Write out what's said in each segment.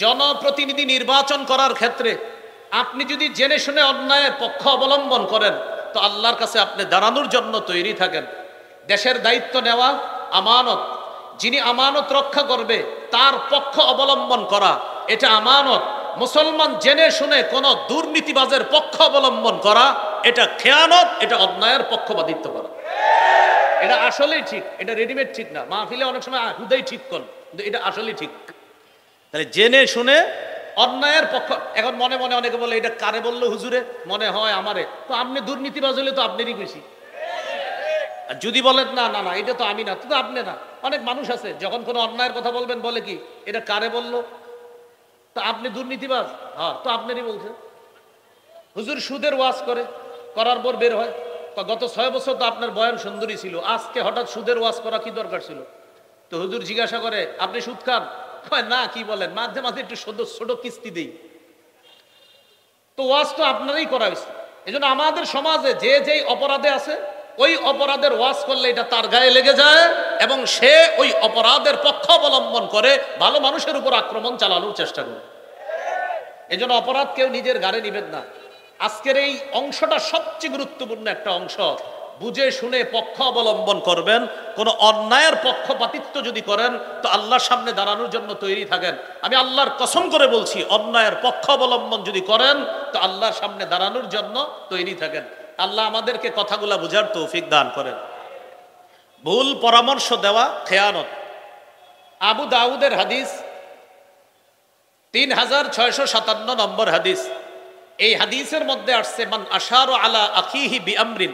জনপ্রতিনিধি নির্বাচন করার ক্ষেত্রে আপনি যদি জেনে শুনে অন্যায়ের পক্ষ অবলম্বন করেন তো আল্লাহর কাছে আপনি দাঁড়ানোর জন্য তৈরি থাকেন। দেশের দায়িত্ব নেওয়া আমানত, যিনি আমানত রক্ষা করবে তার পক্ষ অবলম্বন করা এটা আমানত। মুসলমান জেনে শুনে কোন দুর্নীতিবাজের পক্ষ অবলম্বন করা এটা খেয়ানত, এটা অন্যায়ের পক্ষপাতিত্ব করা। এটা আসলেই ঠিক, এটা রেডিমেড ঠিক না। মাহফিলে অনেক সময় হুদাই ঠিক করেন, কিন্তু এটা আসলেই ঠিক। তাহলে জেনে শুনে অন্যায়ের পক্ষ। এখন মনে মনে অনেকে বলে এটা কারে বললো হুজুরে, মনে হয় আমারে। তো আপনি দুর্নীতিবাজ হলে তো আপনারই খুশি। আর যদি বলেন না না না এটা তো আমি না, তো আপনি না। অনেক মানুষ আছে যখন কোনো অন্যায়ের কথা বলবেন বলে কি এটা কারে বললো, তো আপনি দুর্নীতিবাজ, হ্যাঁ তো আপনারই বলছে। হুজুর সুদের ওয়াজ করে, করার পর বের হয় গত 6 বছর তো আপনার বয়ান সুন্দরী ছিল, আজকে হঠাৎ সুদের ওয়াজ করা কি দরকার ছিল? তো হুজুর জিজ্ঞাসা করে আপনি সুদ খান? না, কি বলেন, মাঝে মাঝে একটু ছোট কিস্তি দেই। তো ওয়াজ তো আপনারই করা হয়েছে। এই জন্য আমাদের সমাজে যে যেই অপরাধে আছে ওই অপরাধের ওয়াজ করলে এটা তার গায়ে লেগে যায় এবং সে ওই অপরাধের পক্ষ অবলম্বন করে ভালো মানুষের উপর আক্রমণ চালানোর চেষ্টা করে। এই জন্য অপরাধ কেউ নিজের ঘাড়ে নিবেন না। আজকের এই অংশটা সবচেয়ে গুরুত্বপূর্ণ একটা অংশ। বুঝে শুনে পক্ষ অবলম্বন করবেন। কোন অন্যায়ের পক্ষপাতিত্ব যদি করেন তো আল্লাহর সামনে দাঁড়ানোর জন্য তৈরি থাকেন। আমি আল্লাহর কসম করে বলছি, অন্যায়ের পক্ষ অবলম্বন যদি করেন তো আল্লাহর সামনে দাঁড়ানোর জন্য তৈরি থাকেন। আল্লাহ আমাদেরকে কথাগুলা বুঝার তৌফিক দান করেন। ভুল পরামর্শ দেওয়া খেয়ানত। আবু দাউদের হাদিস 3657 নম্বর হাদিস। এই হাদিসের মধ্যে আসছে মান আশারু আলা আখিহি বিআমরিন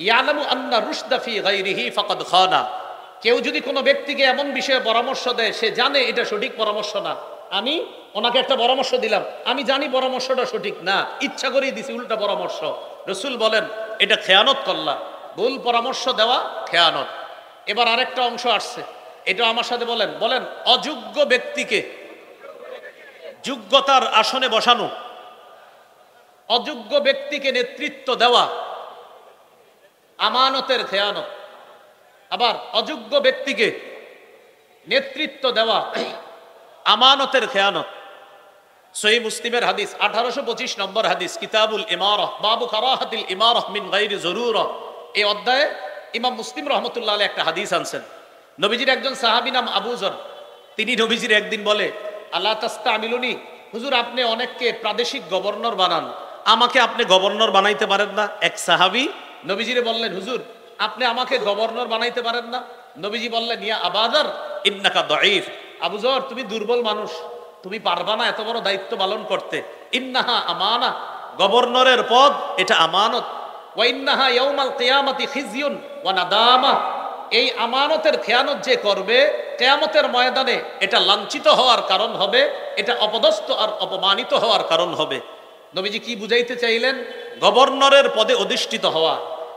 ইয়ালামু আন্না রুশদা ফি গায়রিহি ফাকাদ খানা। কেউ যদি কোনো ব্যক্তিকে এমন বিষয়ে পরামর্শ দেয় সে জানে এটা সঠিক পরামর্শ না, আমি ওনাকে একটা পরামর্শ দিলাম, আমি জানি পরামর্শটা সঠিক না, ইচ্ছা করেই দিছি উল্টা পরামর্শ, রাসূল বলেন এটা খেয়ানত করলা। ভুল পরামর্শ দেওয়া খেয়ানত। এবার আরেকটা অংশ আসছে, এটা আমার সাথে বলেন বলেন অযোগ্য ব্যক্তিকে যোগ্যতার আসনে বসানো, অযোগ্য ব্যক্তিকে নেতৃত্ব দেওয়া আমানতের খেয়ানত। আবার অযোগ্য ব্যক্তিকে নেতৃত্ব দেওয়া আমানতের খেয়ানত। সহিহ মুসলিমের হাদিস 1825 নম্বর হাদিস, কিতাবুল ইমারাহ বাবু কারাহাতিল ইমারাহ মিন গায়রি যরুরা। এই অধ্যায়ে ইমাম মুসলিম রাহমাতুল্লাহ আলাইহি একটা হাদিস আনছেন। নবীজির একজন সাহাবী নাম আবু যর, তিনি নবীজির একদিন বলে আল্লাহ তাস্তামিলুনি, হুজুর আপনি অনেককে প্রাদেশিক গভর্নর বানান, আমাকে আপনি গভর্নর বানাইতে পারেন না? এক সাহাবী নবীজিরে বললেন হুজুর আপনি আমাকে গভর্নর বানাইতে পারেন না? নবীজি বললেন ইয়া আবাদার ইন্নাকা দাঈফ, আবু যর তুমি দুর্বল মানুষ, তুমি পারবা না এত বড় দায়িত্ব পালন করতে। ইন্নাহা আমানা, গভর্নরের পদ এটা আমানত। ওয়া ইন্নাহা ইয়াউমাল কিয়ামাতি খিজিয়ুন ওয়া নাদামা, এই আমানতের খেয়ানত যে করবে কিয়ামতের ময়দানে এটা লাঞ্ছিত হওয়ার কারণ হবে, এটা অপদস্থ আর অপমানিত হওয়ার কারণ হবে। নবীজি কি বুঝাইতে চাইলেন? গভর্নরের পদে অধিষ্ঠিত হওয়া,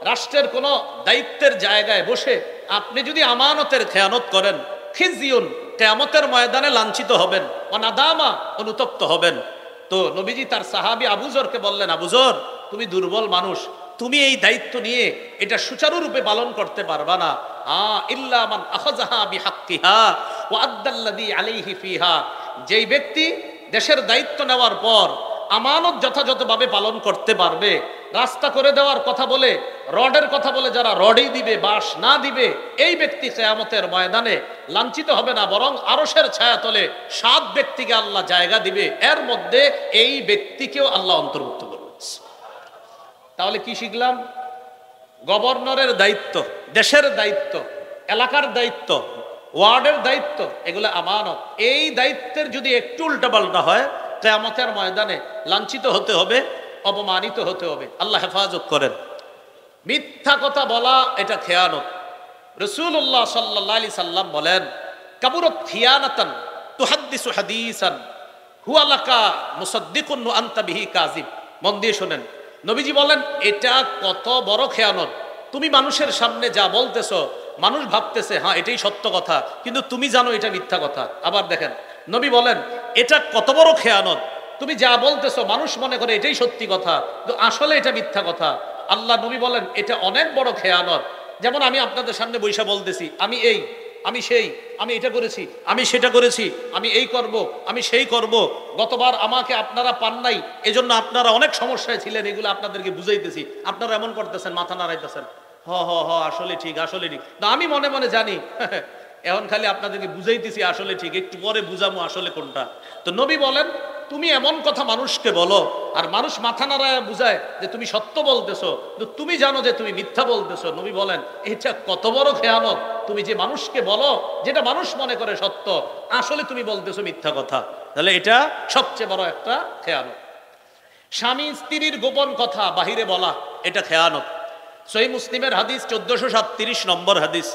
রাষ্ট্রের কোনো দায়িত্বের জায়গায় বসে আপনি যদি আমানতের খেয়ানত করেন, খিজিয়ুন কিয়ামতের ময়দানে লাঞ্ছিত হবেন, অনাদামা অনুতপ্ত হবেন। তো নবীজি তার সাহাবী আবু যরকে বললেন আবু যর তুমি দুর্বল মানুষ, তুমি এই দায়িত্ব নিয়ে এটা সুচারুরূপে পালন করতে পারবা না। ইল্লা মান আখাযাহা বিহাক্কিহা ওয়া আদ্দাল্লাযী আলাইহি ফিহা, যেই ব্যক্তি দেশের দায়িত্ব নেওয়ার পর আমানত যথাযথভাবে পালন করতে পারবে, রাস্তা করে দেওয়ার কথা বলে রডের কথা বলে যারা রডই দিবে বাঁশ না দিবে, এই ব্যক্তি কিয়ামতের ময়দানে লাঞ্ছিত হবে না, বরং আরশের ছায়াতলে 7 ব্যক্তিকে আল্লাহ জায়গা দিবে, এর মধ্যে এই ব্যক্তিকেও আল্লাহ অন্তর্ভুক্ত করবে। তাহলে কি শিখলাম? গভর্নরের দায়িত্ব, দেশের দায়িত্ব, এলাকার দায়িত্ব, ওয়ার্ডের দায়িত্ব, এগুলো আমানত। এই দায়িত্বের যদি একটু উল্টাপাল্টা হয় কিয়ামতের ময়দানে লাঞ্ছিত হতে হবে, অপমানিত হতে হবে। আল্লাহ হেফাজত করেন। মিথ্যা কথা বলা এটা খেয়ানত। রাসূলুল্লাহ সাল্লাল্লাহু আলাইহি সাল্লাম বলেন কাবুরাত খিয়ানাতান তুহাদ্দিসু হাদিসান হুয়া লাকা মুসাদ্দিকুন ওয়া আনতা বিহি কাযিব। মন দিয়ে শুনেন, নবীজি বলেন এটা কত বড় খেয়ানত, তুমি মানুষের সামনে যা বলতেছো মানুষ ভাবতেছে হ্যাঁ এটাই সত্য কথা, কিন্তু তুমি জানো এটা মিথ্যা কথা। আবার দেখেন নবী বলেন এটা কত বড় খেয়ানত, তুমি যা বলতেছো মানুষ মনে করে এটাই সত্যি কথা, কিন্তু আসলে এটা মিথ্যা কথা। আল্লাহ নবী বলেন এটা অনেক বড় খেয়ানত। যেমন আমি আপনাদের সামনে বৈশা বলতেছি আমি এই, আমি এটা করেছি, আমি সেটা করেছি, আমি এই করব, আমি সেই করব, গতবার আমাকে আপনারা পান নাই, এজন্য আপনারা অনেক সমস্যায় ছিলেন, এগুলো আপনাদেরকে বুঝাইতেছি, আপনারা এমন করতেছেন, মাথা নাড়াইতেছেন, হ হ হ আসলে ঠিক, আসলে ঠিক না, আমি মনে মনে জানি এখন খালি আপনাদেরকে বুঝাইতেছি আসলে ঠিক, একটু পরে বুঝামো আসলে কোনটা। তো নবী বলেন, তুমি এমন কথা মানুষকে বলো আর মানুষ মাথা নাড়ায় বুঝায় যে তুমি সত্য বলতেছো, কিন্তু তুমি জানো যে তুমি মিথ্যা বলতেছো। নবী বলেন এটা কত বড় খেয়ানত, তুমি যে মানুষকে বলো যেটা মানুষ মনে করে সত্য, আসলে তুমি বলতেছো মিথ্যা কথা, তাহলে এটা সবচেয়ে বড় একটা খেয়ানত। স্বামী স্ত্রীর গোপন কথা বাহিরে বলা, এটা খেয়ানত। সহিহ মুসলিমের হাদিস 1437 নম্বর হাদিস,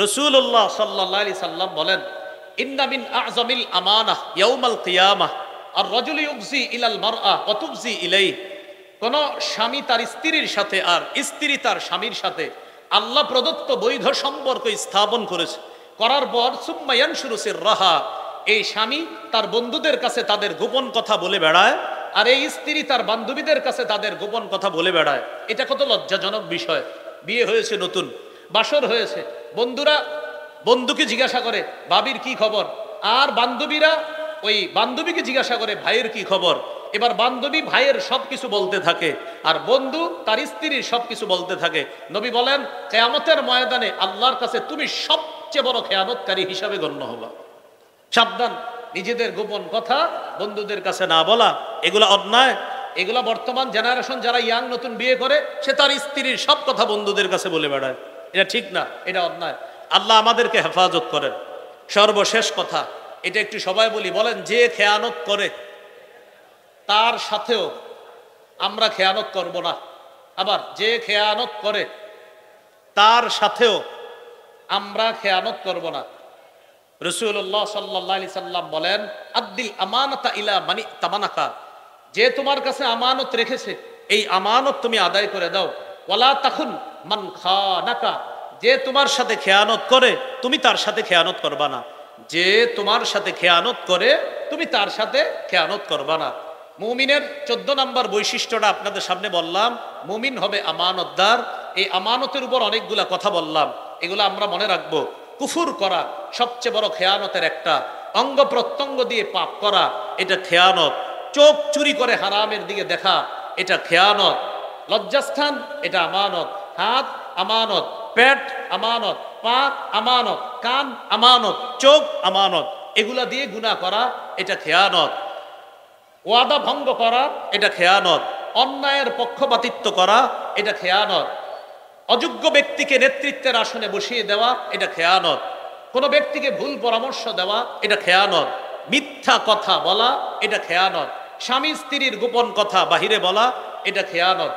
রাসূলুল্লাহ সাল্লাল্লাহু আলাইহি সাল্লাম বলেন, ইন্না মিন আ'যামিল আমানাহ ইয়াউমাল কিয়ামাহ আর রাজুলু ইউফজি ইলাল মারআ ওয়া তুফজি ইলাইহি। কোন স্বামী তার স্ত্রীর সাথে আর স্ত্রী তার স্বামীর সাথে আল্লাহ প্রদত্ত বৈধ সম্পর্ক স্থাপন করেছে, করার পর সুম্মা ইয়ানশুরু সিররাহা, এই স্বামী তার বন্ধুদের কাছে তাদের গোপন কথা বলে বেড়ায়, আর এই স্ত্রী তার বান্ধবীদের কাছে তাদের গোপন কথা বলে বেড়ায়। এটা কত লজ্জাজনক বিষয়। বিয়ে হয়েছে, নতুন বাসর হয়েছে, বন্ধুরা বন্ধুকে জিজ্ঞাসা করে ভাবির কি খবর, আর বান্ধবীরা ওই বান্ধবীকে জিজ্ঞাসা করে ভাইয়ের কি খবর। এবার বান্ধবী ভাইয়ের সবকিছু বলতে থাকে আর বন্ধু তার স্ত্রীর সবকিছু বলতে থাকে। নবী বলেন কিয়ামতের ময়দানে আল্লাহর কাছে তুমি সবচেয়ে বড় খেয়ানতকারী হিসাবে গণ্য হবা। সাবধান, নিজেদের গোপন কথা বন্ধুদের কাছে না বলা, এগুলা অন্যায়। এগুলা বর্তমান জেনারেশন যারা ইয়াং নতুন বিয়ে করে, সে তার স্ত্রীর সব কথা বন্ধুদের কাছে বলে বেড়ায়, এটা ঠিক না, এটা অন্যায়। আল্লাহ আমাদেরকে হেফাজত করেন। সর্বশেষ কথা, এটা একটু সবাই বলি, বলেন যে খেয়ানত করে তার সাথেও আমরা খেয়ানত করব না। আবার যে খেয়ানত করে তার সাথেও আমরা খেয়ানত করব না। রাসূলুল্লাহ সাল্লাল্লাহু আলাইহি সাল্লাম বলেন, আদ্দিল আমানাতা ইলা মানি তামানাকা, যে তোমার কাছে আমানত রেখেছে এই আমানত তুমি আদায় করে দাও। ওয়ালা তাখুন মান খানাকা, যে তোমার সাথে খেয়ানত করে তুমি তার সাথে খেয়ানত করবা না। যে তোমার সাথে খেয়ানত করে তুমি তার সাথে খেয়ানত করবা না। মুমিনের 14 নম্বর বৈশিষ্ট্যটা আপনাদের সামনে বললাম, মুমিন হবে আমানতদার। এই আমানতের উপর অনেকগুলা কথা বললাম, এগুলো আমরা মনে রাখবো। কুফুর করা সবচেয়ে বড় খেয়ানতের একটা, অঙ্গ প্রত্যঙ্গ দিয়ে পাপ করা এটা খেয়ানত, চোখ চুরি করে হারামের দিকে দেখা এটা খেয়ানত, লজ্জাস্থান এটা আমানত, হাত আমানত, পেট আমানত, পা আমানত, কান আমানত, চোখ আমানত, এগুলা দিয়ে গুনাহ করা এটা খেয়ানত, ওয়াদা ভঙ্গ করা এটা খেয়ানত, অন্যায়ের পক্ষপাতিত্ব করা এটা খেয়ানত, অযোগ্য ব্যক্তিকে নেতৃত্বের আসনে বসিয়ে দেওয়া এটা খেয়ানত, কোনো ব্যক্তিকে ভুল পরামর্শ দেওয়া এটা খেয়ানত, মিথ্যা কথা বলা এটা খেয়ানত, স্বামী স্ত্রীর গোপন কথা বাহিরে বলা এটা খেয়ানত।